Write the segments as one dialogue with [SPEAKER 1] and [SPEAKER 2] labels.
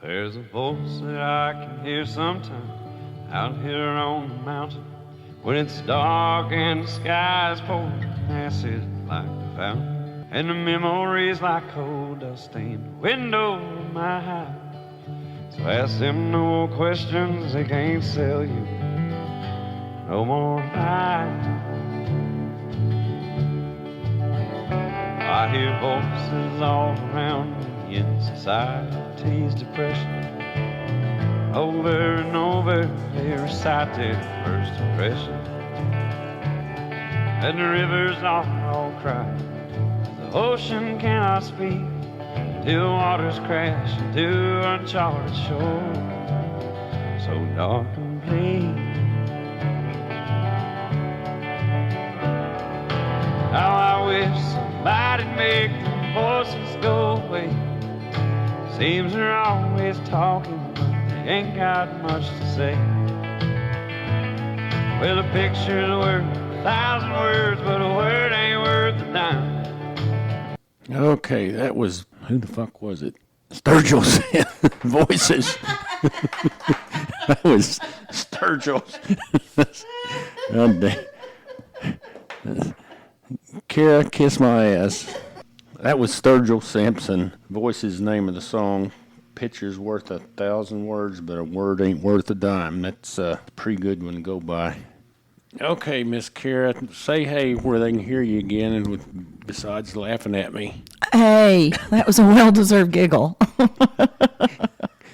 [SPEAKER 1] There's a voice that I can hear sometimes out here on the mountain when it's dark and the sky's pouring acid like a fountain, and the memories like cold dust stain the window of my house. So ask them no questions, they can't sell you no more lies. I hear voices all around me in society's depression. Over and over they recite their first impression, and the rivers all cry. The ocean cannot speak till waters crash into uncharted shore. So dark and bleak. How I wish somebody'd make the voices go away. Seems they're always talking, but they ain't got much to say. Well, a picture's worth 1,000 words, but a word ain't worth a dime.
[SPEAKER 2] Okay, that was, who the fuck was it? Sturgill's voices. That was Sturgill's. Oh, damn. Kara, kiss my ass. That was Sturgill Sampson. Voice is the name of the song. Picture's worth 1,000 words, but a word ain't worth a dime. That's a pretty good one to go by. Okay, Miss Kara, say hey where they can hear you again, and besides laughing at me.
[SPEAKER 3] Hey, that was a well-deserved giggle.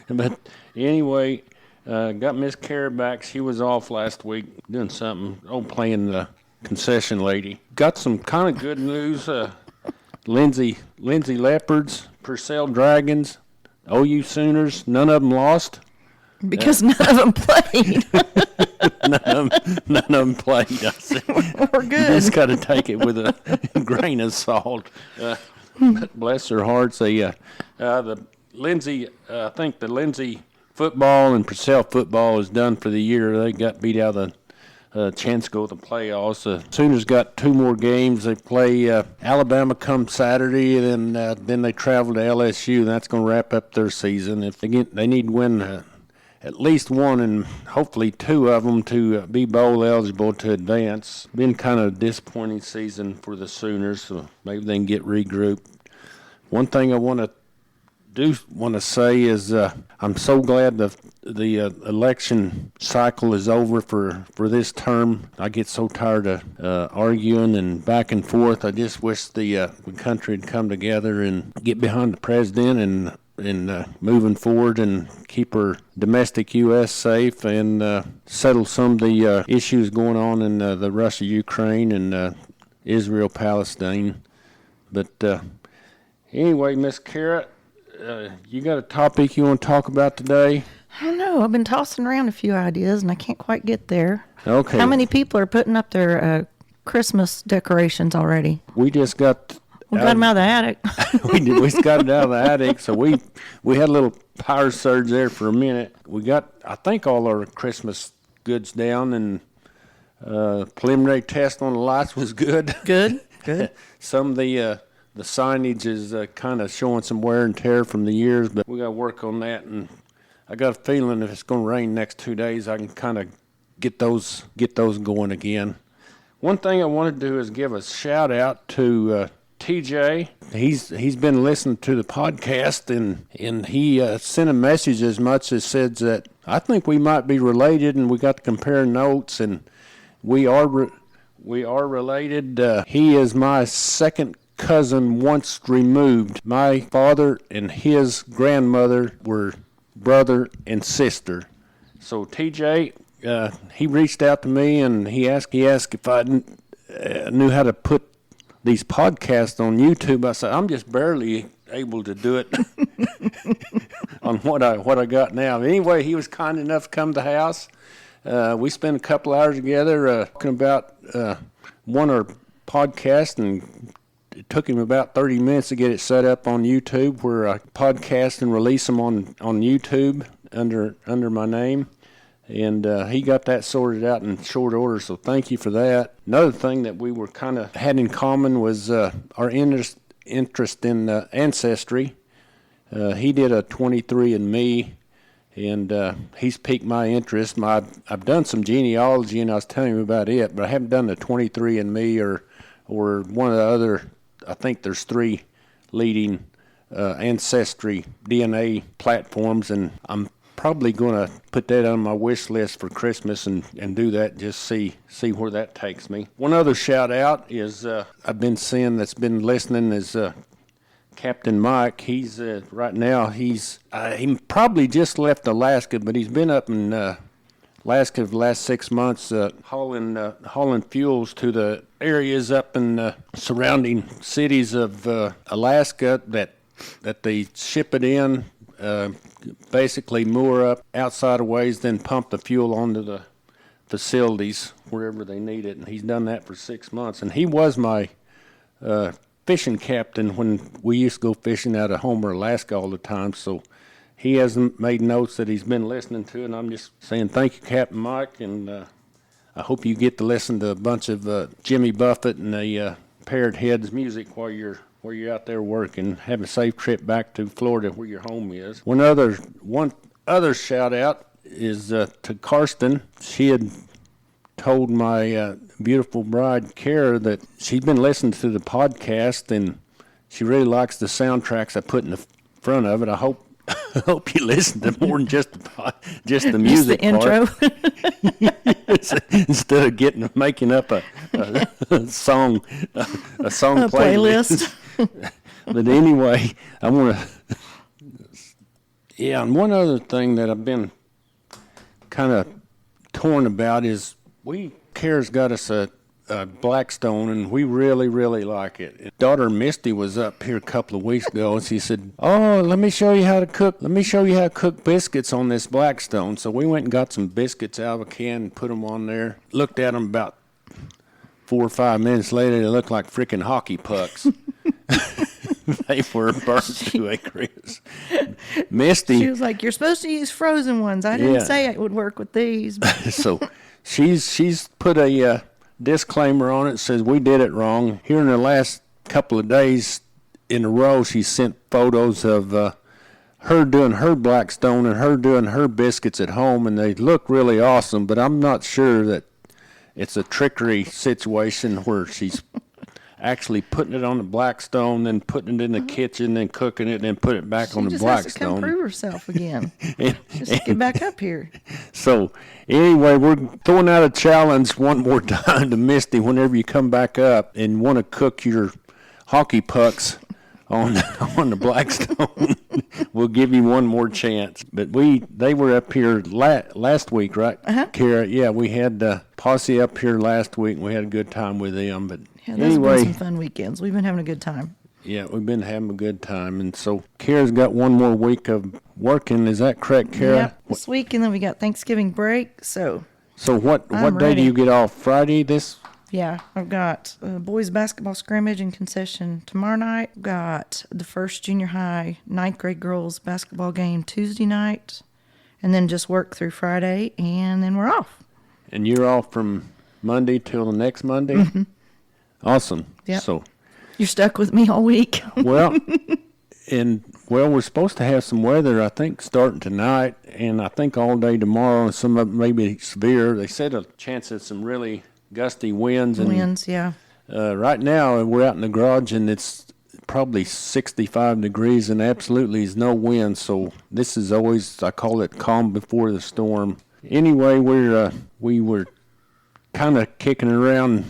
[SPEAKER 2] But anyway, got Miss Kara back. She was off last week doing something, playing the concession lady. Got some kind of good news. Lindsay Leopards, Purcell Dragons, OU Sooners, none of them lost.
[SPEAKER 3] Because none of them played.
[SPEAKER 2] None of them played. I said,
[SPEAKER 3] We're good.
[SPEAKER 2] You just got to take it with a grain of salt. But bless their hearts. The Lindsay, I think the Lindsay football and Purcell football is done for the year. They got beat out of the chance to go to the playoffs. The Sooners got 2 more games. They play Alabama come Saturday, and then they travel to LSU. And that's going to wrap up their season. If they need to win at least one and hopefully 2 of them to be bowl eligible to advance. Been kind of a disappointing season for the Sooners, so maybe they can get regrouped. One thing I want to say is I'm so glad the election cycle is over for this term. I get so tired of arguing and back and forth. I just wish the country had come together and get behind the president and moving forward and keep our domestic U.S. safe and settle some of the issues going on in the Russia-Ukraine and Israel-Palestine. But anyway, Miss Kara, you got a topic you want to talk about today?
[SPEAKER 3] I don't know. I've been tossing around a few ideas, and I can't quite get there.
[SPEAKER 2] Okay.
[SPEAKER 3] How many people are putting up their Christmas decorations already?
[SPEAKER 2] We just got...
[SPEAKER 3] We got them out of the attic.
[SPEAKER 2] We just got it out of the attic, so we had a little power surge there for a minute. We got, I think, all our Christmas goods down, and preliminary test on the lights was good.
[SPEAKER 3] Good.
[SPEAKER 2] Some of the signage is kind of showing some wear and tear from the years, but we got to work on that. And I got a feeling if it's going to rain next 2 days, I can kind of get those going again. One thing I want to do is give a shout out to TJ. He's been listening to the podcast, and he sent a message as much as said that I think we might be related, and we got to compare notes, and we are related. He is my second cousin once removed. My father and his grandmother were brother and sister. So TJ, he reached out to me, and he asked if I knew how to put these podcasts on YouTube. I said, I'm just barely able to do it on what I got now. Anyway, he was kind enough to come to the house. We spent a couple hours together talking about one of our podcasts, and it took him about 30 minutes to get it set up on YouTube, where I podcast and release them on YouTube under my name. And he got that sorted out in short order, so thank you for that. Another thing that we were kind of had in common was our interest in ancestry. He did a 23andMe, and he's piqued my interest. I've done some genealogy, and I was telling him about it, but I haven't done the 23andMe or one of the other. I think there's 3 leading ancestry DNA platforms, and I'm probably going to put that on my wish list for Christmas and do that, just see where that takes me. One other shout out is I've been seeing that's been listening is Captain Mike. He's right now he probably just left Alaska, but he's been up in Alaska for the last 6 months hauling fuels to the areas up in the surrounding cities of Alaska that they ship it in, basically moor up outside of ways, then pump the fuel onto the facilities wherever they need it. And he's done that for 6 months. And he was my fishing captain when we used to go fishing out of Homer, Alaska all the time. So he hasn't made notes that he's been listening to, and I'm just saying thank you, Captain Mike, and I hope you get to listen to a bunch of Jimmy Buffett and the Parrot Heads music while you're out there working. Have a safe trip back to Florida where your home is. One other shout out is to Karsten. She had told my beautiful bride Kara that she'd been listening to the podcast and she really likes the soundtracks I put in the front of it. I hope you listen to more than just the music
[SPEAKER 3] just the
[SPEAKER 2] part. Instead of making up a song playlist. But anyway, I want to. Yeah, and one other thing that I've been kind of torn about is Kara's got us a Blackstone, and we really, really like it. Daughter Misty was up here a couple of weeks ago, and she said, "Oh, let me show you how to cook biscuits on this Blackstone." So we went and got some biscuits out of a can and put them on there. Looked at them about 4 or 5 minutes later. They looked like freaking hockey pucks. They were burnt to a crisp. Misty,
[SPEAKER 3] she was like, "You're supposed to use frozen ones. I didn't say it would work with these."
[SPEAKER 2] So she's put a disclaimer on it that says we did it wrong. Here in the last couple of days in a row, she sent photos of her doing her Blackstone and her doing her biscuits at home, and they look really awesome, but I'm not sure that it's a trickery situation where she's actually putting it on the Blackstone, then putting it in the kitchen, then cooking it, then put it back on the Blackstone. She just has to come
[SPEAKER 3] prove herself again. Just get back up here.
[SPEAKER 2] So anyway, we're throwing out a challenge one more time to Misty. Whenever you come back up and want to cook your hockey pucks on the Blackstone, we'll give you one more chance. But they were up here last week, right, Kara? Yeah, we had Posse up here last week, and we had a good time with them. But
[SPEAKER 3] yeah, those
[SPEAKER 2] anyway,
[SPEAKER 3] have been some fun weekends. We've been having a good time.
[SPEAKER 2] Yeah, we've been having a good time. And so Kara's got one more week of working. Is that correct, Kara?
[SPEAKER 3] Yep, this week, and then we got Thanksgiving break. So
[SPEAKER 2] what day do you get off? Friday this?
[SPEAKER 3] Yeah, I've got boys basketball scrimmage and concession tomorrow night. I've got the first junior high 9th grade girls basketball game Tuesday night, and then just work through Friday, and then we're off.
[SPEAKER 2] And you're off from Monday till the next Monday?
[SPEAKER 3] Mm-hmm.
[SPEAKER 2] Awesome.
[SPEAKER 3] Yeah.
[SPEAKER 2] So
[SPEAKER 3] you're stuck with me all week.
[SPEAKER 2] Well, we're supposed to have some weather, I think, starting tonight, and I think all day tomorrow, and some of it may be severe. They said a chance of some really gusty winds.
[SPEAKER 3] Yeah.
[SPEAKER 2] Right now, we're out in the garage, and it's probably 65 degrees, and absolutely is no wind. So this is always, I call it calm before the storm. Anyway, we were kind of kicking around,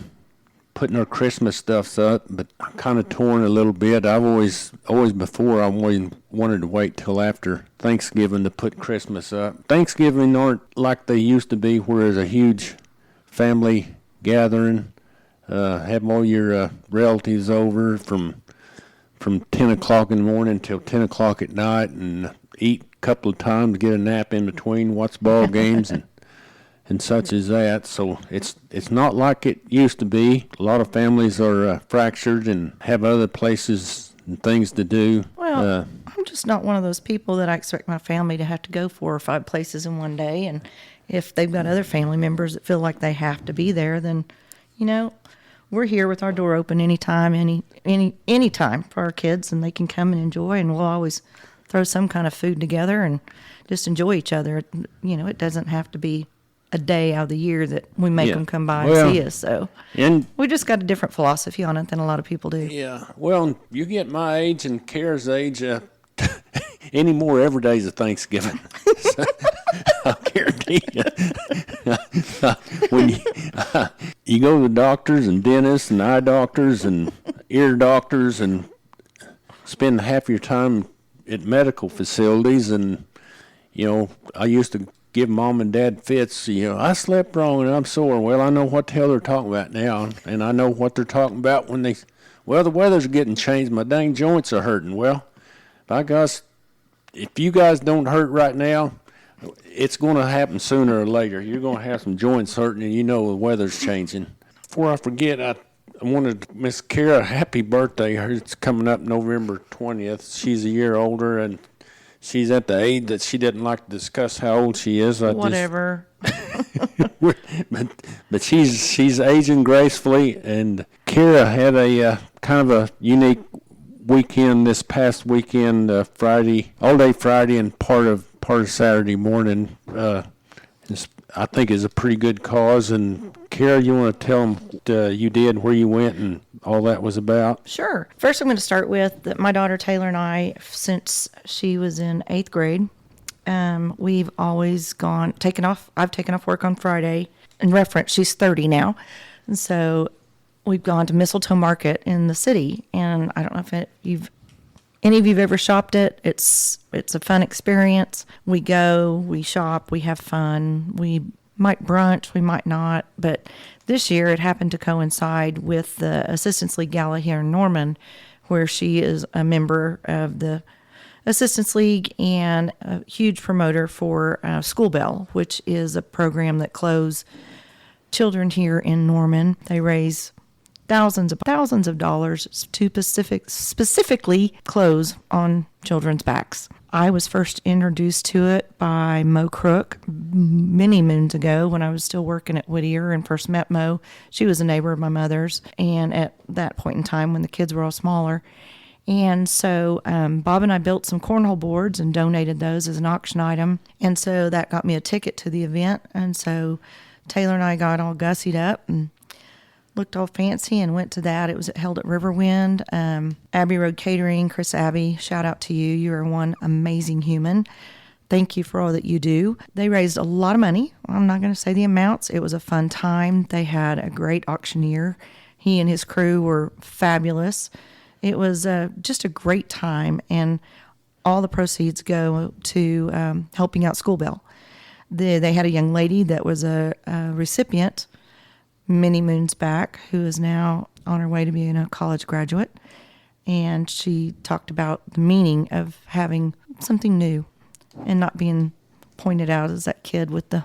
[SPEAKER 2] putting our Christmas stuffs up, but I'm kind of torn a little bit. I've always wanted to wait till after Thanksgiving to put Christmas up. Thanksgiving aren't like they used to be, where there's a huge family gathering, have all your relatives over from 10 o'clock in the morning till 10 o'clock at night, and eat a couple of times, get a nap in between, watch ball games, and such as that. So it's not like it used to be. A lot of families are fractured and have other places and things to do.
[SPEAKER 3] Well, I'm just not one of those people that I expect my family to have to go 4 or 5 places in one day, and if they've got other family members that feel like they have to be there, then, we're here with our door open anytime, any time for our kids, and they can come and enjoy, and we'll always throw some kind of food together and just enjoy each other. It doesn't have to be a day out of the year that we make them come by and see us. So
[SPEAKER 2] And
[SPEAKER 3] we just got a different philosophy on it than a lot of people do.
[SPEAKER 2] yeah, well, you get my age and Kara's age, anymore every day's a Thanksgiving. So, I guarantee you. When you go to the doctors and dentists and eye doctors and ear doctors and spend half your time at medical facilities, and I used to give mom and dad fits. I slept wrong and I'm sore. Well, I know what the hell they're talking about now, and I know what they're talking about when the weather's getting changed. My dang joints are hurting. Well, by gosh, if you guys don't hurt right now, it's going to happen sooner or later. You're going to have some joints hurting, and the weather's changing. Before I forget, I wanted Miss Kara happy birthday. It's coming up November 20th. She's a year older, and she's at the age that she didn't like to discuss how old she is.
[SPEAKER 3] Whatever.
[SPEAKER 2] But she's aging gracefully, and Kara had a kind of a unique weekend this past weekend, all day Friday and part of Saturday morning. I think is a pretty good cause. And Kara, you want to tell them what you did, where you went, and all that was about?
[SPEAKER 3] Sure. First, I'm going to start with that my daughter Taylor and I, since she was in 8th grade, we've always I've taken off work on Friday. In reference, she's 30 now. And so we've gone to Mistletoe Market in the city. And I don't know if any of you've ever shopped it. It's a fun experience. We go, we shop, we have fun. We might brunch, we might not. But this year it happened to coincide with the Assistance League Gala here in Norman, where she is a member of the Assistance League and a huge promoter for School Bell, which is a program that clothes children here in Norman. They raise thousands of dollars to specifically clothes on children's backs. I was first introduced to it by Mo Crook many moons ago when I was still working at Whittier and first met Mo. She was a neighbor of my mother's, and at that point in time when the kids were all smaller. And so Bob and I built some cornhole boards and donated those as an auction item. And so that got me a ticket to the event. And so Taylor and I got all gussied up and looked all fancy and went to that. It was held at Riverwind. Abbey Road Catering, Chris Abbey, shout out to you. You are one amazing human. Thank you for all that you do. They raised a lot of money. I'm not going to say the amounts. It was a fun time. They had a great auctioneer. He and his crew were fabulous. It was just a great time, and all the proceeds go to helping out School Bell. They had a young lady that was a recipient many moons back who is now on her way to being a college graduate, and she talked about the meaning of having something new and not being pointed out as that kid with the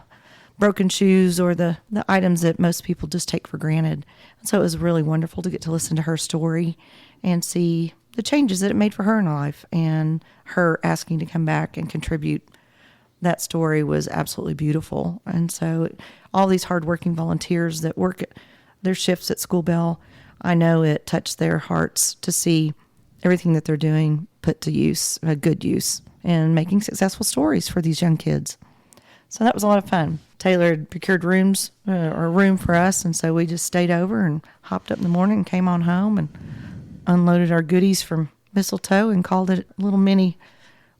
[SPEAKER 3] broken shoes or the items that most people just take for granted. And so it was really wonderful to get to listen to her story and see the changes that it made for her in life, and her asking to come back and contribute. That story was absolutely beautiful. And so all these hardworking volunteers that work at their shifts at School Bell, I know it touched their hearts to see everything that they're doing put to use, a good use, and making successful stories for these young kids. So that was a lot of fun. Taylor had procured rooms, or a room for us, and so we just stayed over and hopped up in the morning and came on home and unloaded our goodies from Mistletoe and called it a little mini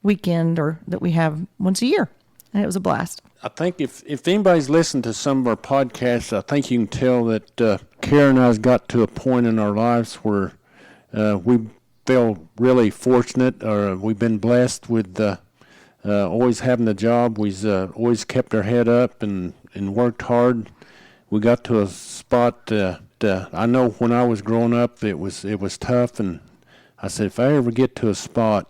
[SPEAKER 3] weekend that we have once a year. And it was a blast.
[SPEAKER 2] I think if anybody's listened to some of our podcasts, I think you can tell that Kara and I's got to a point in our lives where we feel really fortunate, or we've been blessed with always having a job. We've always kept our head up and worked hard. We got to a spot I know when I was growing up, it was tough, and I said, if I ever get to a spot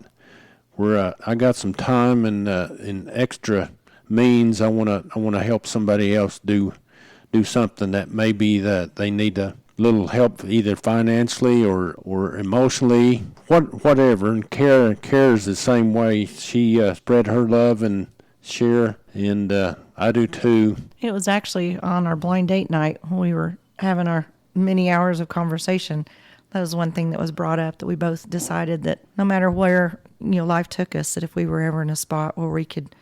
[SPEAKER 2] where I got some time and extra means, I wanna help somebody else do something that maybe that they need a little help, either financially or emotionally, whatever. And Kara's the same way. She spread her love and share, and I do too.
[SPEAKER 3] It was actually on our blind date night when we were having our many hours of conversation. That was one thing that was brought up, that we both decided that no matter where life took us, that if we were ever in a spot where we could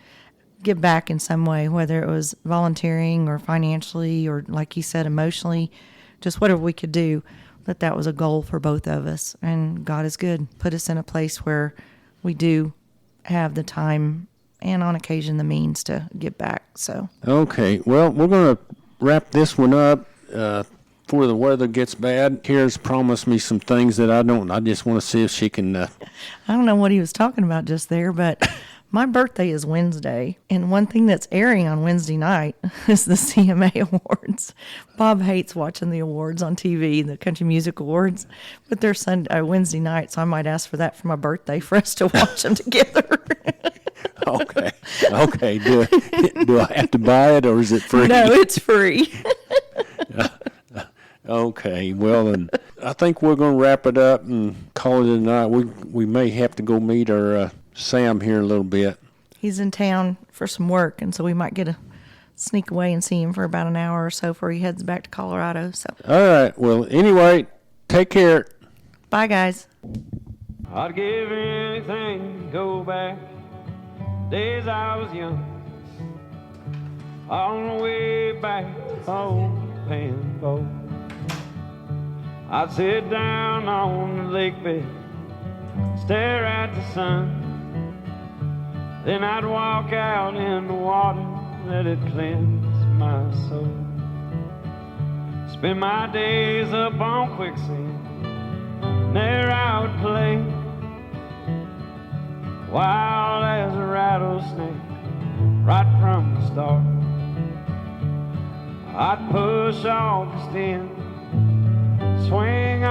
[SPEAKER 3] give back in some way, whether it was volunteering or financially or, like you said, emotionally, just whatever we could do, that was a goal for both of us. And God is good. Put us in a place where we do have the time and on occasion the means to give back. So
[SPEAKER 2] Okay, well, we're going to wrap this one up before the weather gets bad. Kara's promised me some things that I don't. I just want to see if she can.
[SPEAKER 3] I don't know what he was talking about just there, but my birthday is Wednesday, and one thing that's airing on Wednesday night is the CMA Awards. Bob hates watching the awards on TV, the Country Music Awards, but they're Wednesday night, so I might ask for that for my birthday for us to watch them together.
[SPEAKER 2] Okay. Okay. Do I have to buy it or is it free?
[SPEAKER 3] No, it's free.
[SPEAKER 2] Okay. Well, then I think we're going to wrap it up and call it a night. We may have to go meet our Sam here in a little bit.
[SPEAKER 3] He's in town for some work, and so we might get a sneak away and see him for about an hour or so before he heads back to Colorado. So,
[SPEAKER 2] All right. Well, anyway, take care.
[SPEAKER 3] bye, guys.
[SPEAKER 1] I'd give anything to go back days I was young. On the way back home, paying boat. I'd sit down on the lake bed, stare at the sun. Then I'd walk out in the water, let it cleanse my soul. Spend my days up on quicksand, and there I would play, wild as a rattlesnake, right from the start. I'd push off the stem, swing off